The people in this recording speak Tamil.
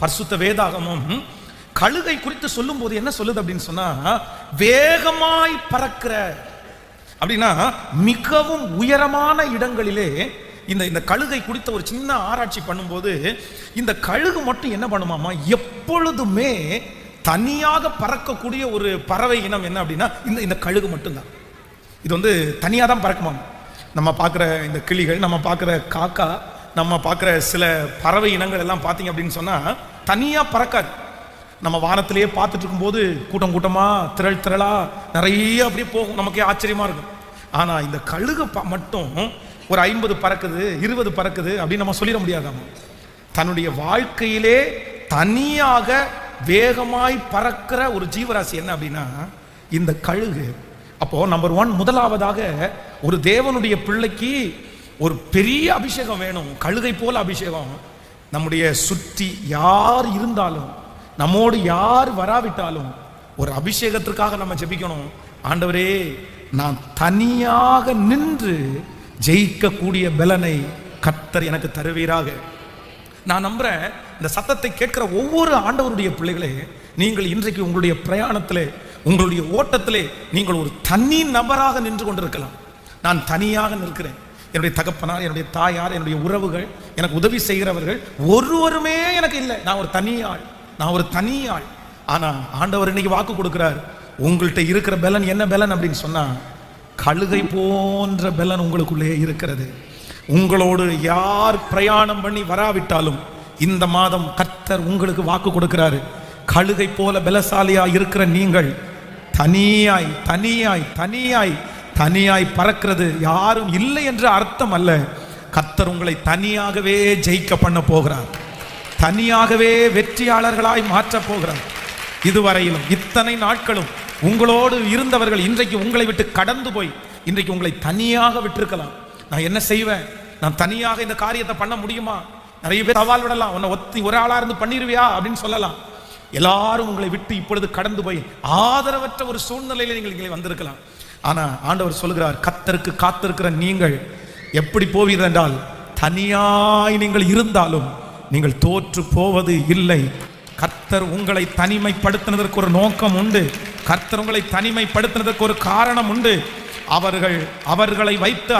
பரிசுத்த வேதாகமும் கழுகை குறித்து சொல்லும் போது என்ன சொல்லுது அப்படின்னு சொன்னா, வேகமாய் பறக்கிற அப்படின்னா மிகவும் உயரமான இடங்களிலே இந்த கழுகை குறித்த ஒரு சின்ன ஆராய்ச்சி பண்ணும்போது, இந்த கழுகு மட்டும் என்ன பண்ணுமாமா, எப்பொழுதுமே தனியாக பறக்கக்கூடிய ஒரு பறவை இனம் என்ன அப்படின்னா இந்த கழுகு மட்டும்தான். இது வந்து தனியாக தான் பறக்குமாம். நம்ம பார்க்குற இந்த கிளிகள், நம்ம பார்க்குற காக்கா, நம்ம பார்க்குற சில பறவை இனங்கள் எல்லாம் பார்த்தீங்க அப்படின்னு சொன்னால் தனியாக பறக்காது. நம்ம வானத்திலேயே பார்த்துட்டு இருக்கும்போது கூட்டம் கூட்டமாக திரள் திரளாக நிறைய அப்படியே போகும், நமக்கே ஆச்சரியமாக இருக்கும். ஆனால் இந்த கழுகு மட்டும் ஒரு 50 பறக்குது 20 பறக்குது அப்படின்னு நம்ம சொல்லிட முடியாதாமா. தன்னுடைய வாழ்க்கையிலே தனியாக வேகமாய் பறக்கிற ஒரு ஜீவராசி என்ன அப்படின்னா இந்த கழுகு. அப்போ நம்பர் 1, முதலாவதாக ஒரு தேவனுடைய பிள்ளைக்கு ஒரு பெரிய அபிஷேகம் வேணும், கழுகை போல அபிஷேகம். நம்முடைய சுற்றி யார் இருந்தாலும், நம்மோடு யார் வராவிட்டாலும் ஒரு அபிஷேகத்திற்காக நம்ம ஜெபிக்கணும். ஆண்டவரே, நான் தனியாக நின்று ஜெயிக்கக்கூடிய பலனை கர்த்தர் எனக்கு தருவீராக. நான் நம்புறேன், இந்த சத்தத்தை கேட்கிற ஒவ்வொரு ஆண்டவருடைய பிள்ளைகளே, நீங்கள் இன்றைக்கு உங்களுடைய பிரயாணத்திலே, உங்களுடைய ஓட்டத்திலே நீங்கள் ஒரு தனி நபராக நின்று கொண்டிருக்கலாம். நான் தனியாக நிற்கிறேன், என்னுடைய தகப்பனார், என்னுடைய தாயார், என்னுடைய உறவுகள், எனக்கு உதவி செய்கிறவர்கள் ஒருவருமே எனக்கு இல்லை. நான் ஒரு தனி ஆள். ஆனா ஆண்டவர் இன்னைக்கு வாக்கு கொடுக்கிறார், உங்கள்கிட்ட இருக்கிற பலன் என்ன பலன் அப்படின்னு சொன்னா, கழுகை போன்ற பலன் உங்களுக்குள்ளே இருக்கிறது. உங்களோடு யார் பிரயாணம் பண்ணி வராவிட்டாலும் இந்த மாதம் கர்த்தர் உங்களுக்கு வாக்கு கொடுக்கிறாரு. கழுகை போல பலசாலியா இருக்கிற நீங்கள் தனியாய் பறக்கிறது யாரும் இல்லை என்ற அர்த்தம் அல்ல. கர்த்தர் உங்களை தனியாகவே ஜெயிக்க பண்ண போகிறார், தனியாகவே வெற்றியாளர்களாய் மாற்ற போகிறார். இதுவரையிலும் இத்தனை நாட்களும் உங்களோடு இருந்தவர்கள் இன்றைக்கு உங்களை விட்டு கடந்து போய் இன்றைக்கு உங்களை தனியாக விட்டிருக்கலாம். நான் என்ன செய்வேன், நான் தனியாக இந்த காரியத்தை பண்ண முடியுமா? நிறைய பேர் சவால் விடலாம், உன்னை ஒரு ஆளா இருந்து பண்ணிருவியா அப்படின்னு சொல்லலாம். எல்லாரும் உங்களை விட்டு இப்பொழுது கடந்து போய் ஆதரவற்ற ஒரு சூழ்நிலையில நீங்கள் இங்கே வந்திருக்கலாம். ஆனா ஆண்டவர் சொல்கிறார், கர்த்தருக்கு காத்திருக்கிற நீங்கள் எப்படி போவீர்கள் என்றால், தனியாய் நீங்கள் இருந்தாலும் நீங்கள் தோற்று போவது இல்லை. கர்த்தர் உங்களை தனிமைப்படுத்தினதற்கு ஒரு நோக்கம் உண்டு. கர்த்தர் உங்களை தனிமைப்படுத்தினதற்கு ஒரு காரணம் உண்டு. அவர்களை வைத்து